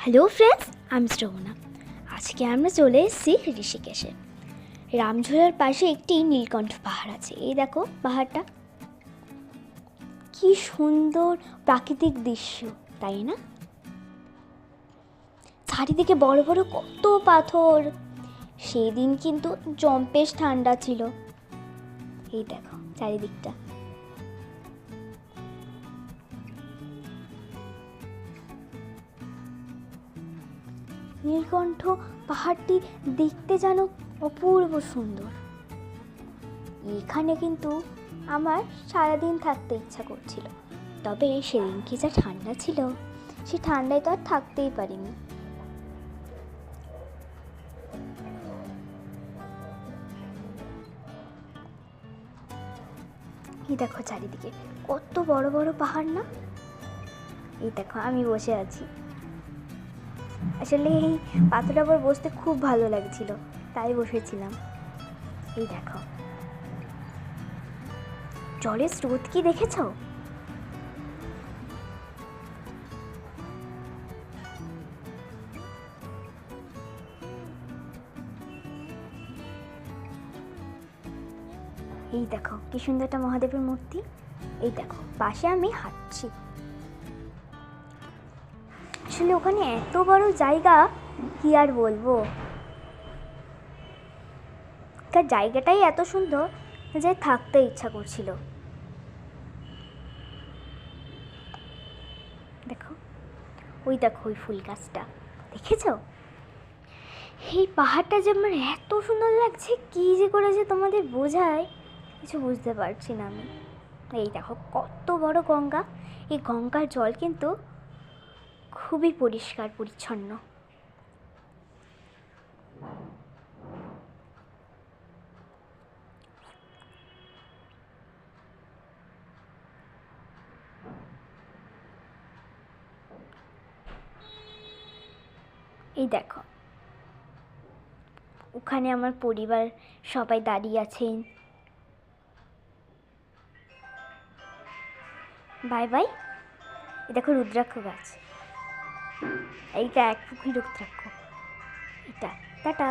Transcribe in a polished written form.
Hello friends, আমি শ্রবণা। আজকে আমরা চলে এসেছি ঋষিকেশে। রামঝোলার পাশে একটি নীলকণ্ঠ পাহাড় আছে। এই দেখো পাহাড়টা, কি সুন্দর প্রাকৃতিক দৃশ্য, তাই না? চারিদিকে বড় বড় কত পাথর। সেদিন কিন্তু জম্পেশ ঠান্ডা ছিল। এই দেখো চারিদিকটা। নীলকণ্ঠ পাহাড়টি দেখতে যেন অপূর্ব সুন্দর। এখানে কিন্তু আমার সারাদিন থাকতে ইচ্ছা করছিল, তবে সেদিন কি যা ঠান্ডা ছিল, সে ঠান্ডায় তো আর থাকতেই পারিনি। এই দেখো চারিদিকে কত বড় বড় পাহাড় না। এই দেখো আমি বসে আছি। আসলে এই পাথরের উপর বসতে খুব ভালো লাগছিল, তাই বসেছিলাম। এই দেখো জলের স্রোত কি দেখেছো? এই দেখো কি সুন্দর একটা মহাদেবের মূর্তি। এই দেখো পাশে আমি হাঁটছি। আসলে ওখানে এত বড় জায়গা, কি আর বলবো। তার জায়গাটাই এত সুন্দর যে থাকতে ইচ্ছা করছিল। দেখো ওই দেখো ওই ফুল গাছটা দেখেছো? এই পাহাড়টা যে আমার এত সুন্দর লাগছে, কি যে করে যে তোমাদের বোঝায় কিছু বুঝতে পারছি না আমি। এই দেখো কত বড় গঙ্গা। এই গঙ্গার জল কিন্তু খুবই পরিষ্কার পরিচ্ছন্ন। এই দেখো ওখানে আমার পরিবার সবাই দাঁড়িয়ে আছেন। Bye bye. এই দেখো রুদ্রাক্ষ গাছ, এইটা এক পুকুর রুদ্রাক্ষ। এটা টাটা।